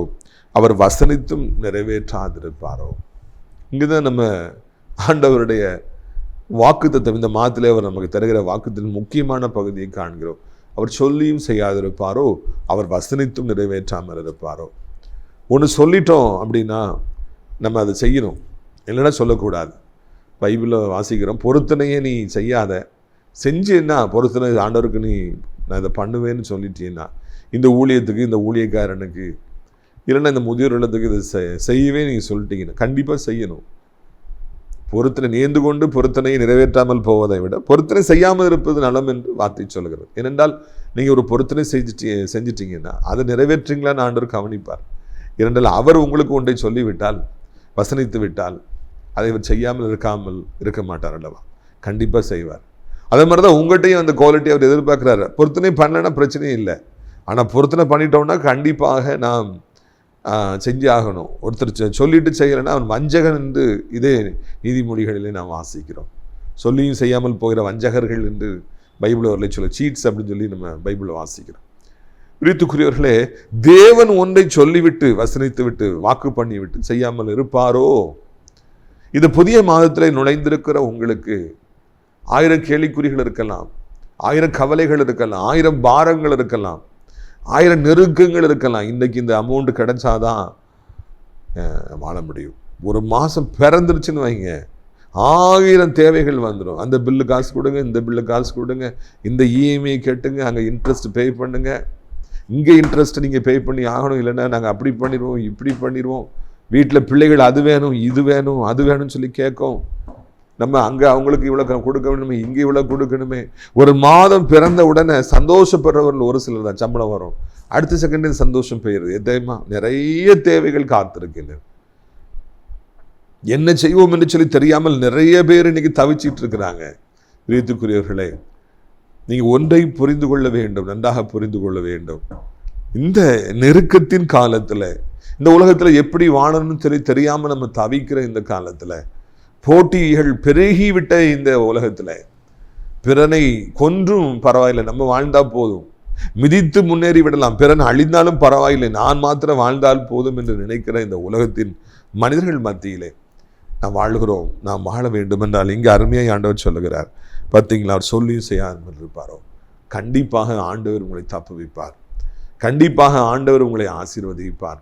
அவர் வசனித்தும் நிறைவேற்றாதிருப்பாரோ. இங்குதான் நம்ம ஆண்டவருடைய வாக்குத்தத்தம், இந்த மாதத்திலே அவர் நமக்கு தருகிற வாக்குத்தின் முக்கியமான பகுதியை காண்கிறோம். அவர் சொல்லியும் செய்யாதிருப்பாரோ, அவர் வசனித்தும் நிறைவேற்றாமல் இருப்பாரோ. ஒன்று சொல்லிட்டோம் அப்படின்னா நம்ம அதை செய்யணும், இல்லைன்னா சொல்லக்கூடாது. பைபிளில் வாசிக்கிறோம், பொருத்தனையே நீ செய்யாத, செஞ்சேன்னா பொருத்தனை ஆண்டவருக்கு நீ நான் இதை பண்ணுவேன்னு சொல்லிட்டீங்கன்னா, இந்த ஊழியத்துக்கு, இந்த ஊழியக்காரனுக்கு, இல்லைன்னா இந்த முதியோர் இல்லத்துக்கு இதை செய்யவே நீங்கள் சொல்லிட்டீங்கன்னா கண்டிப்பாக செய்யணும். பொருத்தனை நேர்ந்து கொண்டு பொருத்தனையை நிறைவேற்றாமல் போவதை விட பொருத்தனை செய்யாமல் இருப்பது நலம் என்று வார்த்தை சொல்கிறது. ஏனென்றால் நீங்கள் ஒரு பொருத்தனை செஞ்சிட்டீங்கன்னா அதை நிறைவேற்றீங்களான்னு ஆண்டவர் கவனிப்பார். ஏனென்றால் அவர் உங்களுக்கு ஒன்றை சொல்லிவிட்டால், வசனித்து விட்டால், அதை அவர் செய்யாமல் இருக்க மாட்டார் அல்லவா? கண்டிப்பாக செய்வார். அதே மாதிரி தான் உங்கள்கிட்டையும் அந்த குவாலிட்டி அவர் எதிர்பார்க்குறாரு. பொருத்தனை பண்ணலைன்னா பிரச்சனையும் இல்லை, ஆனால் பொருத்தனை பண்ணிட்டோம்னா கண்டிப்பாக நாம் செஞ்சு ஆகணும். ஒருத்தர் சொல்லிட்டு செய்யலைன்னா அவன் வஞ்சகன் என்று இதே நீதிமொழிகளிலே நாம் வாசிக்கிறோம். சொல்லியும் செய்யாமல் போகிற வஞ்சகர்கள் என்று பைபிள் அவர்களை சொல்ல, சீட்ஸ் அப்படின்னு சொல்லி நம்ம பைபிளை வாசிக்கிறோம். பிரியத்துக்குரியவர்களே, தேவன் ஒன்றை சொல்லிவிட்டு, வசனித்து விட்டு, வாக்கு பண்ணிவிட்டு செய்யாமல் இருப்பாரோ? இந்த புதிய மாதத்தில் நுழைந்திருக்கிற உங்களுக்கு 1000 கேள்விக்குறிகள் இருக்கலாம், 1000 கவலைகள் இருக்கலாம், 1000 பாரங்கள் இருக்கலாம், 1000 நெருக்கங்கள் இருக்கலாம். இன்றைக்கு இந்த அமௌண்ட் கிடைச்சாதான் வாழ முடியும். ஒரு மாதம் பிறந்துருச்சுன்னு வைங்க, 1000 தேவைகள் வந்துடும். அந்த பில்லு காசு கொடுங்க, இந்த பில்லு காசு கொடுங்க, இந்த இஎம்ஐ கட்டுங்க, அங்கே இன்ட்ரெஸ்ட் பே பண்ணுங்க, இங்கே இன்ட்ரெஸ்ட் நீங்கள் பே பண்ணி ஆகணும், இல்லைன்னா நாங்கள் அப்படி பண்ணிடுவோம் இப்படி பண்ணிடுவோம். வீட்டில் பிள்ளைகள் அது வேணும் இது வேணும் அது வேணும்னு சொல்லி கேட்கும். நம்ம அங்கே அவங்களுக்கு இவ்வளோ கொடுக்க வேணுமே, இங்கே இவ்வளோ கொடுக்கணுமே. ஒரு மாதம் பிறந்த உடனே சந்தோஷப்படுறவர்கள் ஒரு சிலர் தான். சம்பளம் வரும், அடுத்த செகண்ட் சந்தோஷம் போயிடுது. எதையுமா நிறைய தேவைகள் காத்திருக்கின்றன. என்ன செய்வோம் என்று சொல்லி தெரியாமல் நிறைய பேர் இன்னைக்கு தவிச்சிட்டு இருக்கிறாங்க. பிரியத்துக்குரியவர்களே, நீங்க ஒன்றை புரிந்து கொள்ள வேண்டும், நன்றாக புரிந்து கொள்ள வேண்டும். இந்த நெருக்கத்தின் காலத்துல, இந்த உலகத்துல எப்படி வாழணும்னு தெரியாம நம்ம தவிக்கிற இந்த காலத்துல, போட்டிகள் பெருகிவிட்ட இந்த உலகத்துல, பிறனை கொன்றும் பரவாயில்லை, நம்ம வாழ்ந்தா போதும், மிதித்து முன்னேறி விடலாம், பிறன் அழிந்தாலும் பரவாயில்லை, நான் மாத்திரம் வாழ்ந்தால் போதும் என்று நினைக்கிற இந்த உலகத்தின் மனிதர்கள் மத்தியிலே நாம் வாழ்கிறோம். நாம் வாழ வேண்டும் என்றால் இங்கே அருமையாக ஆண்டவர் சொல்லுகிறார். பார்த்தீங்களா, அவர் சொல்லியும் செய்யாமல் இருப்பாரோ? கண்டிப்பாக ஆண்டவர் உங்களை தப்புவிப்பார், கண்டிப்பாக ஆண்டவர் உங்களை ஆசீர்வதிப்பார்.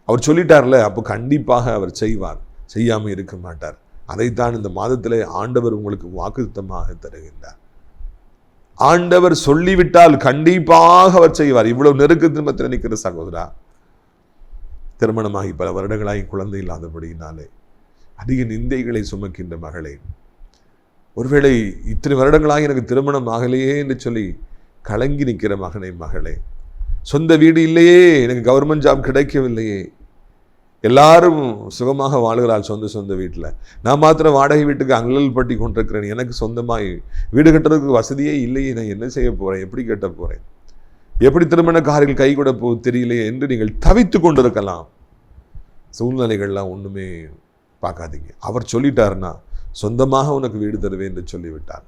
அவர் சொல்லிட்டார்ல, அப்போ கண்டிப்பாக அவர் செய்வார், செய்யாமல் இருக்க மாட்டார். அதைத்தான் இந்த மாதத்திலே ஆண்டவர் உங்களுக்கு வாக்குத்தத்தமாக தருகின்றார். ஆண்டவர் சொல்லிவிட்டால் கண்டிப்பாக அவர் செய்வார். இவ்வளவு நெருக்கத்தின் மத்தியில் நிற்கிற சகோதரா, திருமணமாகி பல வருடங்களாகி குழந்தை இல்லாதபடியினாலே அதிக நிந்தைகளை சுமக்கின்ற மகளே, ஒருவேளை இத்தனை வருடங்களாக எனக்கு திருமணம் ஆகலையே என்று சொல்லி கலங்கி நிற்கிற மகனை, மகளே, சொந்த வீடு இல்லையே, எனக்கு கவர்மெண்ட் ஜாப் கிடைக்கவில்லையே, எல்லாரும் சுகமாக வாழ்கிறாள் சொந்த வீட்டில், நான் மாத்திரம் வாடகை வீட்டுக்கு அங்கல் பட்டி கொண்டிருக்கிறேன், எனக்கு சொந்தமாய் வீடு கட்டுறதுக்கு வசதியே இல்லையே, நான் என்ன செய்ய போகிறேன், எப்படி கட்ட போகிறேன், எப்படி திருமண காரில் கை கூட தெரியலையே என்று நீங்கள் தவித்து கொண்டிருக்கலாம். சூழ்நிலைகள்லாம் ஒன்றுமே பார்க்காதீங்க. அவர் சொல்லிட்டாருன்னா சொந்தமாக உனக்கு வீடு தருவேன் என்று சொல்லிவிட்டார்.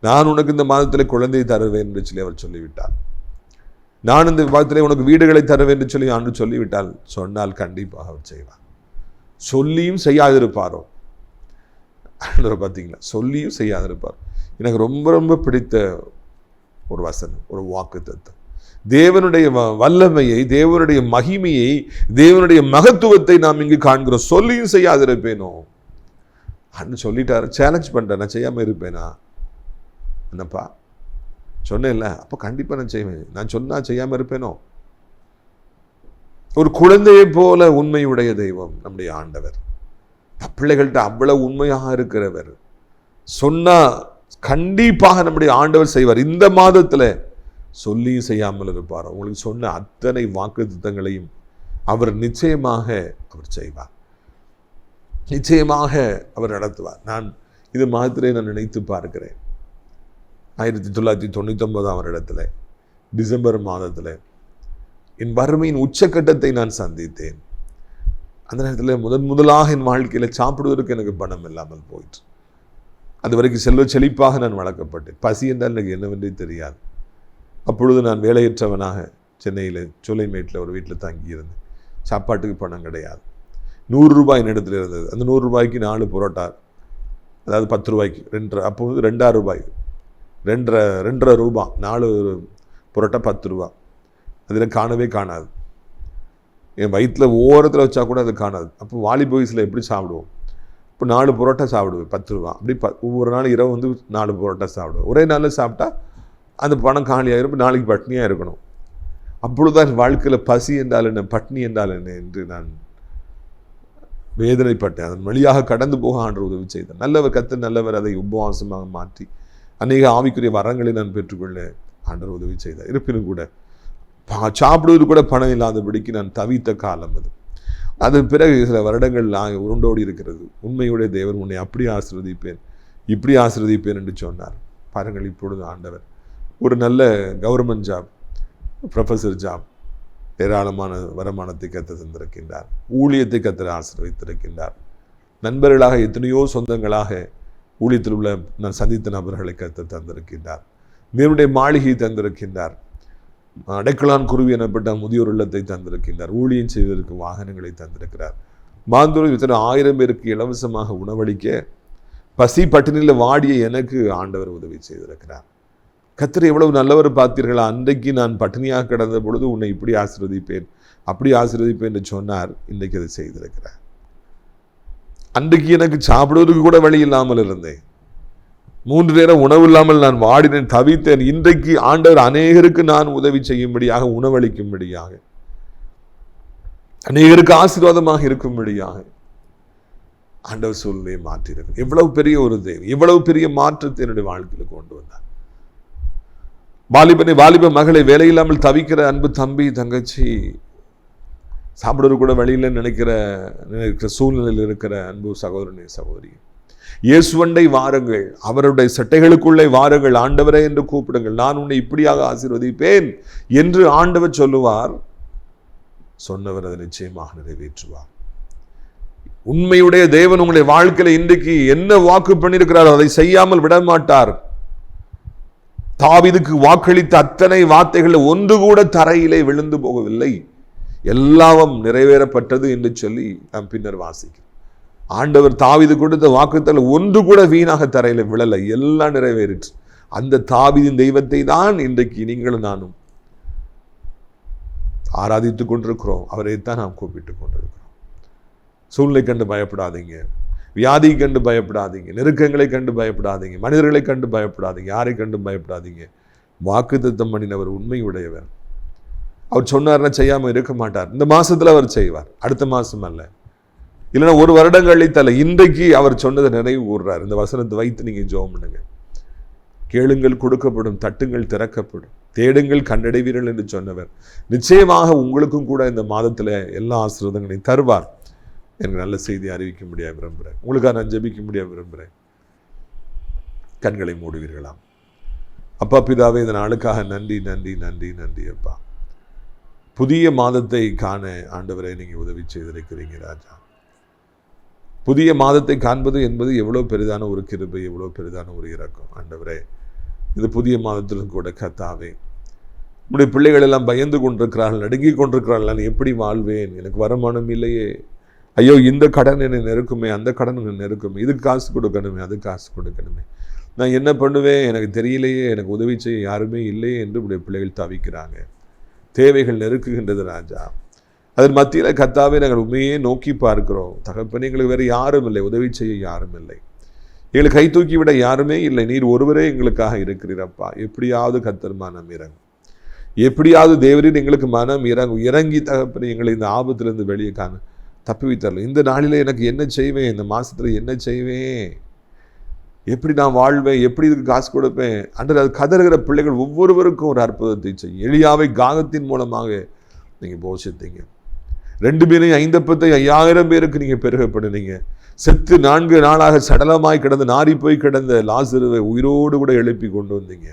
நான் உனக்கு இந்த மாதத்தில் குழந்தை தருவேன் என்று சொல்லி அவர் சொல்லிவிட்டார். நான் இந்த மாதத்திலே உனக்கு வீடுகளை தருவேன் என்று சொல்லி ஆண்டு சொல்லிவிட்டால், சொன்னால் கண்டிப்பாக அவர் செய்வார். சொல்லியும் செய்யாதிருப்பாரோ? பார்த்தீங்களா, சொல்லியும் செய்யாதிருப்பார். எனக்கு ரொம்ப ரொம்ப பிடித்த ஒரு வசனம், ஒரு வாக்குத்தத்தம். தேவனுடைய வல்லமையை, தேவனுடைய மகிமையை, தேவனுடைய மகத்துவத்தை நாம் இங்கு காண்கிறோம். சொல்லியும் செய்யாதிருப்பேனோ அன்னு சொல்லிட்டாரு. சேலஞ்ச் பண்ணிட்டேன், நான் செய்யாமல் இருப்பேனா? என்னப்பா சொன்னேன்ல, அப்போ கண்டிப்பாக நான் செய்வேன். நான் சொன்னா செய்யாமல் இருப்பேனோ? ஒரு குழந்தையை போல உண்மையுடைய தெய்வம் நம்முடைய ஆண்டவர். பிள்ளைகள்கிட்ட அவ்வளவு உண்மையாக இருக்கிறவர். சொன்னா கண்டிப்பாக நம்முடைய ஆண்டவர் செய்வார். இந்த மாதத்துல சொல்லியும் செய்யாமல் இருப்பார். உங்களுக்கு சொன்ன அத்தனை வாக்குத்தத்தங்களையும் அவர் நிச்சயமாக அவர் செய்வார், நிச்சயமாக அவர் நடத்துவார். நான் இது மாதத்திலே நான் நினைத்து பார்க்கிறேன். 1999 வருடத்தில் டிசம்பர் மாதத்தில் என் வறுமையின் உச்சக்கட்டத்தை நான் சந்தித்தேன். அந்த நேரத்தில் முதலாக என் வாழ்க்கையில் சாப்பிடுவதற்கு எனக்கு பணம் இல்லாமல் போயிற்று. அது வரைக்கும் செல்வ செழிப்பாக நான் வளர்க்கப்பட்டேன். பசி என்றால் எனக்கு என்னவென்றே தெரியாது. அப்பொழுது நான் வேலையற்றவனாக சென்னையில் சோலைமேட்டில் ஒரு வீட்டில் தங்கியிருந்தேன். சாப்பாட்டுக்கு பணம் கிடையாது. 100 ரூபாய் என்னிடத்தில் இருந்தது. அந்த 100 ரூபாய்க்கு 4 புரோட்டா, அதாவது 10 ரூபாய்க்கு 2, அப்போ வந்து 2.5 ரூபாய், 2.5 ரூபா 4 புரோட்டா 10 ரூபா. அதில் காணவே காணாது. என் வயிற்றில் ஓரத்தில் வச்சா கூட அது காணாது. அப்போ வாலிப வயசில் எப்படி சாப்பிடுவோம்? இப்போ 4 புரோட்டா சாப்பிடுவேன் 10 ரூபா. அப்படி ஒவ்வொரு நாள் இரவு வந்து 4 புரோட்டா சாப்பிடுவேன். ஒரே நாளில் சாப்பிட்டா அந்த பணம் காலியாகிரும், நாளைக்கு பட்னியாக இருக்கணும். அப்பொழுதுதான் வாழ்க்கையில் பசி என்றால் என்ன, பட்னி என்றால் என்ன என்று நான் வேதனைப்பட்டேன். அதன் வழியாக கடந்து போக ஆண்டவர் உதவி செய்தார். நல்லவர் கர்த்தர் நல்லவர், அதை உபவாசமாக மாற்றி அநேக ஆவிக்குரிய வரங்களை நான் பெற்றுக்கொள்ள ஆண்டவர் உதவி செய்தார். இருப்பினும் கூட சாப்பிடுவது கூட பணம் இல்லாதபடிக்கு நான் தவித்த காலம் அது. அதன் பிறகு சில வருடங்கள் உருண்டோடி இருக்கிறது. உண்மையுடைய தேவன் உன்னை அப்படி ஆசீர்வதிப்பேன், இப்படி ஆசீர்வதிப்பேன் என்று சொன்னார். பாருங்கள், இப்பொழுது ஆண்டவர் ஒரு நல்ல கவர்மெண்ட் ஜாப், ப்ரொஃபஸர் ஜாப், ஏராளமான வருமானத்தை கர்த்தர் தந்திருக்கின்றார். ஊழியத்தை கர்த்தர் ஆசீர்வதித்திருக்கின்றார். நண்பர்களாக எத்தனையோ சொந்தங்களாக ஊழியத்தில் உள்ள நான் சந்தித்த நபர்களை கர்த்தர் தந்திருக்கின்றார். தேவனுடைய மாளிகையை தந்திருக்கின்றார். அடைக்கலான் குருவி எனப்பட்ட முதியோர் இல்லத்தை தந்திருக்கின்றார். ஊழியம் செய்வதற்கு வாகனங்களை தந்திருக்கிறார். மாந்தோறும் இத்தனை 1000 பேருக்கு இலவசமாக உணவளிக்க பசி பட்டினியில் வாடிய எனக்கு ஆண்டவர் உதவி செய்திருக்கிறார். கர்த்தர் எவ்வளவு நல்லவர் பார்த்தீர்களா, அன்றைக்கு நான் பட்டினியாக கிடந்த பொழுது உன்னை இப்படி ஆசீர்வதிப்பேன் அப்படி ஆசீர்வதிப்பேன் என்று சொன்னார். இன்றைக்கு அதை செய்திருக்கிறார். அன்றைக்கு எனக்கு சாப்பிடுவதற்கு கூட வழி இல்லாமல் இருந்தேன். 3 நேரம் உணவு இல்லாமல் நான் வாடினேன், தவித்தேன். இன்றைக்கு ஆண்டவர் அநேகருக்கு நான் உதவி செய்யும்படியாக, உணவளிக்கும்படியாக, அநேகருக்கு ஆசீர்வாதமாக இருக்கும்படியாக ஆண்டவர் சூழ்நிலையை மாற்றியிருக்கிறார். எவ்வளவு பெரிய ஒரு தெய்வம், எவ்வளவு பெரிய மாற்றத்தை என்னுடைய வாழ்க்கையில் கொண்டு வந்தார். வாலிப மகளை வேலையில்லாமல் தவிக்கிற அன்பு தம்பி தங்கச்சி, சாப்பிடுறது கூட வழியில் நினைக்கிற சூழ்நிலையில் இருக்கிற அன்பு சகோதரனே சகோதரி, இயேசுவண்டை வாருங்கள், அவருடைய சட்டைகளுக்குள்ளே வாருங்கள், ஆண்டவரே என்று கூப்பிடுங்கள், நான் உன்னை இப்படியாக ஆசீர்வதிப்பேன் என்று ஆண்டவர் சொல்லுவார். சொன்னவர் அதை நிச்சயமாக நிறைவேற்றுவார். உண்மையுடைய தேவன் உங்களுடைய வாழ்க்கையில இன்றைக்கு என்ன வாக்கு பண்ணியிருக்கிறாரோ அதை செய்யாமல் விட மாட்டார். தாவீதுக்கு வாக்களித்த அத்தனை வார்த்தைகள் ஒன்று கூட தரையிலே விழுந்து போகவில்லை, எல்லாம் நிறைவேறப்பட்டது என்று சொல்லி நாம் பின்னர் வாசிக்கிறோம். ஆண்டவர் தாவீது கொடுத்த வாக்குத்தத்தங்கள் ஒன்று கூட வீணாக தரையில விழலை, எல்லாம் நிறைவேறிற்று. அந்த தாவீதின் தெய்வத்தை தான் இன்றைக்கு நீங்களும் நானும் ஆராதித்துக் கொண்டிருக்கிறோம். அவரைத்தான் நாம் கூப்பிட்டுக் கொண்டிருக்கிறோம். சூழ்நிலை கண்டு பயப்படாதீங்க, வியாதியை கண்டு பயப்படாதீங்க, நெருக்கங்களை கண்டு பயப்படாதீங்க, மனிதர்களை கண்டு பயப்படாதீங்க, யாரை கண்டும் பயப்படாதீங்க. வாக்குத்தத்தம் பண்ணினவர் உண்மையுடையவர். அவர் சொன்னார்னா செய்யாமல் இருக்க மாட்டார். இந்த மாசத்துல அவர் செய்வார், அடுத்த மாசம் அல்ல, இல்லைன்னா 1 வருடம் கழித்தல்ல, இன்றைக்கு அவர் சொன்னதை நினைவு கூறுறார். இந்த வசனத்தை வைத்து நீங்க ஜெபம் பண்ணுங்க. கேளுங்கள் கொடுக்கப்படும், தட்டுங்கள் திறக்கப்படும், தேடுங்கள் கண்டடைவீர்கள் என்று சொன்னவர் நிச்சயமாக உங்களுக்கும் கூட இந்த மாதத்துல எல்லா ஆசீர்வாதங்களையும் தருவார். எனக்கு நல்ல செய்தி அறிவிக்க முடியாது விரும்புகிறேன், உங்களுக்காக நான் ஜெபிக்க முடியாது விரும்புகிறேன். கண்களை மூடுவீர்களாம். அப்பா பிதாவே, இந்த நாளுக்காக நன்றி நன்றி நன்றி நன்றி அப்பா. புதிய மாதத்தை காண ஆண்டவரை நீங்க உதவி செய்திருக்கிறீங்க ராஜா. புதிய மாதத்தை காண்பது என்பது எவ்வளவு பெரிதான ஒரு கிருபை, எவ்வளவு பெரிதான ஒரு இரக்கம் ஆண்டவரே. இந்த புதிய மாதத்திலும் கூட கர்த்தாவே, நம்முடைய பிள்ளைகள் எல்லாம் பயந்து கொண்டிருக்கிறார்கள், நடுங்கிக் கொண்டிருக்கிறார்கள். நான் எப்படி வாழ்வேன், எனக்கு வருமானம் இல்லையே, ஐயோ இந்த கடன் என்னை நெருக்குமே, அந்த கடன் என்னை நெருக்குமே, இதுக்கு காசு கொடுக்கணுமே, அதுக்கு காசு கொடுக்கணுமே, நான் என்ன பண்ணுவேன், எனக்கு தெரியலையே, எனக்கு உதவி செய்ய யாருமே இல்லையே என்று நம்முடைய பிள்ளைகள் தவிக்கிறாங்க. தேவைகள் நெருக்குகின்றது ராஜா. அதன் மத்தியில் கர்த்தாவே நாங்கள் உண்மையே நோக்கி பார்க்கிறோம். தகப்பனே, எங்களுக்கு வேறு யாரும் இல்லை, உதவி செய்ய யாரும் இல்லை, எங்களை கை தூக்கி விட யாருமே இல்லை, நீர் ஒருவரே எங்களுக்காக இருக்கிறீரப்பா. எப்படியாவது கர்த்தர் மனம் இறங்கும், எப்படியாவது தேவரீர் எங்களுக்கு மனம் இறங்கி தகப்பனே எங்களை இந்த ஆபத்திலிருந்து வெளியே தப்பி வைத்தரல. இந்த நாளில் எனக்கு என்ன செய்வேன், இந்த மாசத்துல என்ன செய்வேன், எப்படி நான் வாழ்வேன், எப்படி இதுக்கு காசு கொடுப்பேன் அன்று அது கதறுகிற பிள்ளைகள் ஒவ்வொருவருக்கும் ஒரு அற்புதத்தை செய்யும். எலியாவை காகத்தின் மூலமாக நீங்க போஷித்தீங்க. 2 பேரையும் 5 அப்பத்தை 5000 பேருக்கு நீங்க பெருகப்படுனீங்க. செத்து 4 நாளாக சடலமாய் கிடந்து நாரி போய் கிடந்த லாசருவை உயிரோடு கூட எழுப்பி கொண்டு வந்தீங்க,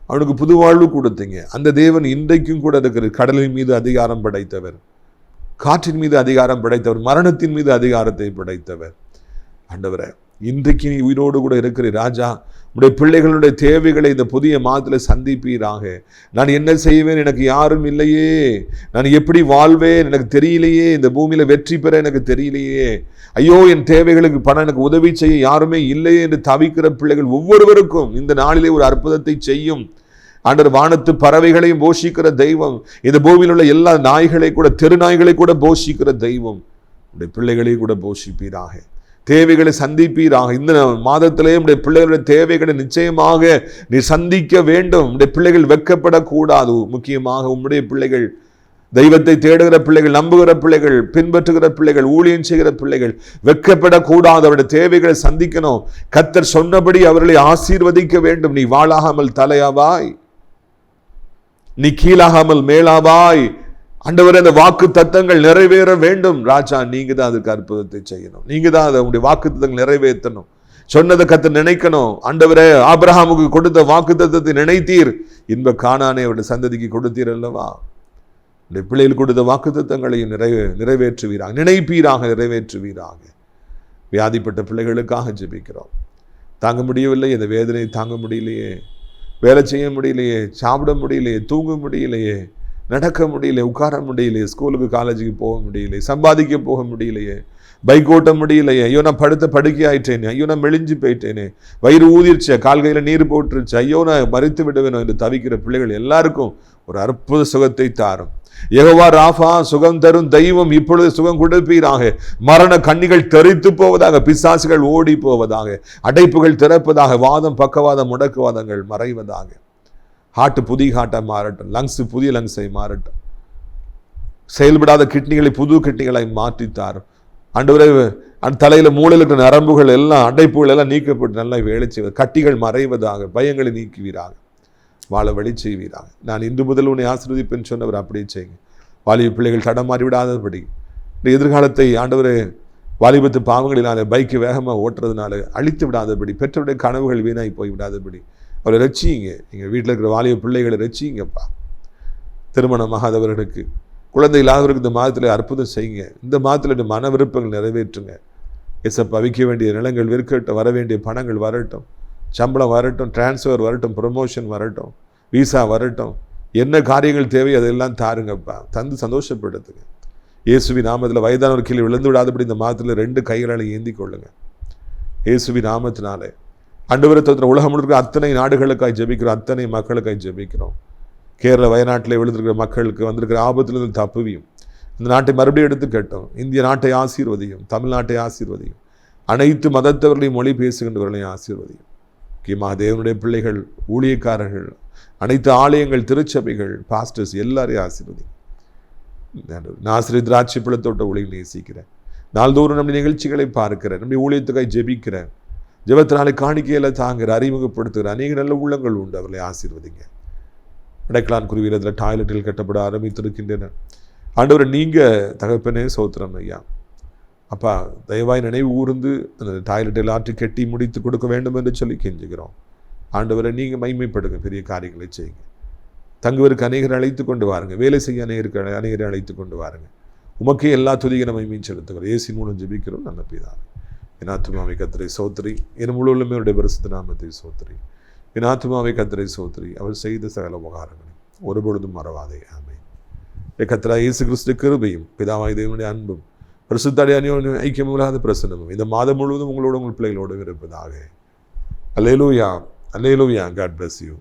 அவனுக்கு புது வாழ்வு கொடுத்தீங்க. அந்த தேவன் இன்றைக்கும் கூட இருக்கிற கடலின் மீது அதிகாரம் படைத்தவர், காற்றின் மீது அதிகாரம் படைத்தவர், மரணத்தின் மீது அதிகாரத்தை படைத்தவர். ஆண்டவரே, இன்றைக்கு நீ உயிரோடு கூட இருக்கிற ராஜா, உடைய பிள்ளைகளுடைய தேவைகளை இந்த புதிய மாதத்தில் சந்திப்பீராக. நான் என்ன செய்வேன், எனக்கு யாரும் இல்லையே, நான் எப்படி வாழ்வேன் எனக்கு தெரியலையே, இந்த பூமியில வெற்றி பெற எனக்கு தெரியலையே, ஐயோ என் தேவைகளுக்கு பணம் எனக்கு உதவி செய்ய யாருமே இல்லையே என்று தவிக்கிற பிள்ளைகள் ஒவ்வொருவருக்கும் இந்த நாளிலே ஒரு அற்புதத்தை செய்யும். ஆண்டவர் வானத்து பறவைகளையும் போஷிக்கிற தெய்வம், இந்த பூமியில் உள்ள எல்லா நாய்களை கூட, தெரு நாய்களை கூட போஷிக்கிற தெய்வம், உடைய பிள்ளைகளையும் கூட போஷிப்பீராக, தேவைகளை சந்திப்பீராக. இந்த மாதத்திலே உடைய பிள்ளைகளுடைய தேவைகளை நிச்சயமாக நீ சந்திக்க வேண்டும். உடைய பிள்ளைகள் வெட்கப்படக்கூடாது. முக்கியமாக உம்முடைய பிள்ளைகள், தெய்வத்தை தேடுகிற பிள்ளைகள், நம்புகிற பிள்ளைகள், பின்பற்றுகிற பிள்ளைகள், ஊழியம் செய்கிற பிள்ளைகள் வெட்கப்படக்கூடாது. அவருடைய தேவைகளை சந்திக்கணும். கர்த்தர் சொன்னபடி அவர்களை ஆசீர்வதிக்க வேண்டும். நீ வாழாகாமல் தலையாவாய், நீ கீழாகாமல் மேலாவாய். ஆண்டவரே, அந்த வாக்கு தத்தங்கள் நிறைவேற வேண்டும் ராஜா. நீங்க தான் அதுக்கு அற்புதத்தை செய்யணும், நீங்க தான் அதை உங்களுடைய வாக்கு தத்தங்கள் நிறைவேற்றணும். சொன்னதை கர்த்தர் நினைக்கணும். ஆண்டவரே, ஆபிரகாமுக்கு கொடுத்த வாக்கு தத்தத்தை நினைத்தீர், இன்ப கானானை அவருடைய சந்ததிக்கு கொடுத்தீர் அல்லவா. உடைய பிள்ளைகள் கொடுத்த வாக்கு தத்தங்களையும் நிறைவேற்றுவீராக, நினைப்பீராக, நிறைவேற்றுவீராக. வியாதிப்பட்ட பிள்ளைகளுக்காக ஜெபிக்கிறோம். தாங்க முடியவில்லை, இந்த வேதனையை தாங்க முடியலையே, வேலை செய்ய முடியலையே, சாப்பிட முடியலையே, தூங்க முடியலையே, நடக்க முடியல, உட்கார முடியலையே, ஸ்கூலுக்கு காலேஜுக்கு போக முடியலையே, சம்பாதிக்க போக முடியலையே, பைக் ஓட்ட முடியலையே, ஐயோ நான் படுத்த படுக்கை ஆயிட்டேனே, ஐயோ நான் மெலிஞ்சு போயிட்டேனே, வயிறு ஊதிருச்சு, கால் கையில் நீர் போட்டுருச்சு, ஐயோ நான் மறித்து விடுவேனோ என்று தவிக்கிற பிள்ளைகள் எல்லாருக்கும் ஒரு அற்புத சுகத்தை தாரும். யெகோவா ராஃபா, சுகம் தரும் தெய்வம், இப்பொழுது சுகம் கொடுப்பீராக. மரண கண்ணிகள் தெரித்து போவதாக, பிசாசுகள் ஓடி போவதாக, அடைப்புகள் திறப்பதாக, வாதம் பக்கவாதம் முடக்குவாதங்கள் மறைவதாக. ஹார்ட் புதிய ஹார்ட்டை மாறட்டும், லங்ஸ் புதிய லங்ஸை மாறட்டும், செயல்படாத கிட்னிகளை புது கிட்னிகளை மாற்றித்தாரும். ஆண்டவரே, அந்த தலையில் மூளையில் இருக்கிற நரம்புகள் எல்லாம், அடைப்புகள் எல்லாம் நீக்கப்பட்டு நல்லா வேலை செய்வது, கட்டிகள் மறைவதாக, பயங்களை நீக்குவீராக, வாழ வழி செய்வீராக. நான் இன்று முதல் உன்னை ஆசீர்வதிப்பேன்னு சொன்னவர் அப்படியே செய்யுங்க. வாலிப பிள்ளைகள் தடமாறி விடாதபடி, இந்த எதிர்காலத்தை ஆண்டவரே வாலிபத்து பாவங்களினால, பைக்கு வேகமாக ஓட்டுறதுனால அழித்து விடாதபடி, பெற்றவருடைய கனவுகள் வீணாகி போய் விடாதபடி அவரை ரட்சிங்க. எங்கள் வீட்டில் இருக்கிற வாலிப பிள்ளைகளை ரட்சிங்கப்பா. திருமணமாகாதவர்களுக்கு, குழந்தை இல்லாதவருக்கு இந்த மாதத்தில் அற்புதம் செய்யுங்க. இந்த மாதத்தில் மன விருப்பங்கள் நிறைவேற்றுங்க. ஏசப்பா, விற்க வேண்டிய நிலங்கள் விற்கட்டும், வர வேண்டிய பணங்கள் வரட்டும், சம்பளம் வரட்டும், டிரான்ஸ்ஃபர் வரட்டும், ப்ரொமோஷன் வரட்டும், விசா வரட்டும், என்ன காரியங்கள் தேவை அதெல்லாம் தாருங்கப்பா, தந்து சந்தோஷப்படுத்துங்க. இயேசுவி நாமத்தில் வயதானவர் கீழே விழுந்து விடாதபடி இந்த மாதத்தில் 2 கைகளால் ஏந்தி கொள்ளுங்க. இயேசுவி நாமத்தினாலே ஆண்டவரே, உலகம் முழுக்க அத்தனை நாடுகளுக்காய் ஜெபிக்கிறோம், அத்தனை மக்களுக்காய் ஜெபிக்கிறோம். கேரள வயநாட்டில் விழுந்திருக்கிற மக்களுக்கு வந்திருக்கிற ஆபத்திலிருந்து தப்புவியும், இந்த நாட்டை மறுபடியும் எடுத்து கட்டும். இந்திய நாட்டை ஆசீர்வதியும், தமிழ்நாட்டை ஆசீர்வதியும், அனைத்து மதத்தவர்களையும் மொழி பேசுகின்றவர்களையும் ஆசீர்வதியும். முக்கியமாக தேவனுடைய பிள்ளைகள், ஊழியக்காரர்கள், அனைத்து ஆலயங்கள், திருச்சபைகள், பாஸ்டர்ஸ் எல்லாரையும் ஆசீர்வதியும். நாசிரி திராட்சை பழத்தோட்ட ஊழியை நேசிக்கிறேன். நாள்தோறும் நம்முடைய நிகழ்ச்சிகளை பார்க்கிறேன், நம்முடைய ஊழியத்துக்காய் ஜெபிக்கிறேன், ஜெபத்தினாலே காணிக்கையில தாங்கிற, அறிமுகப்படுத்துகிற அநேக நல்ல உள்ளங்கள் உண்டு, அவர்களை ஆசீர்வதிங்க. அடைக்கலான் குருவீரத்தில் டாய்லெட்டில் கட்டப்பட ஆரம்பித்திருக்கின்றன. ஆண்டவரை நீங்கள் தகப்பனே சோத்திரம் ஐயா. அப்பா, தயவாய் நினைவு ஊர்ந்து அந்த டாய்லெட்டில் ஆற்றி கட்டி முடித்து கொடுக்க வேண்டும் என்று சொல்லி கெஞ்சுகிறோம். ஆண்டவரை நீங்கள் மைமைப்படுங்க, பெரிய காரியங்களை செய்யுங்க. தங்குவதற்கு அநேகரை அழைத்து கொண்டு வாருங்க, வேலை செய்ய அநேகரை அழைத்து கொண்டு வாருங்க. உமக்கே எல்லா துதிக மைமையும் செலுத்துகிறோம். இயேசு மூலம் ஜெபிக்கிறோம் நல்ல பிதாவே. என் ஆத்துமாவை கர்த்தரை சோத்திரி, என் முழு உள்ளமே அவருடைய பரிசுத்த நாமத்தை சோத்திரி. என் ஆத்துமாவை கர்த்தரை சோத்திரி, அவர் செய்த சகல உபகாரங்களை ஒருபொழுதும் மறவாதே. ஆமென். கர்த்தராகிய இயேசு கிறிஸ்து கிருபையும், பிதாவாகிய தேவனுடைய அன்பும், பரிசுத்த அன்யோன்ய ஐக்கியமில்லாத பிரசன்னமும் இந்த மாதம் முழுவதும் உங்களோட, உங்கள் பிள்ளைகளோடு இருப்பதாக. அல்லேலூயா, அல்லேலூயா. God bless you.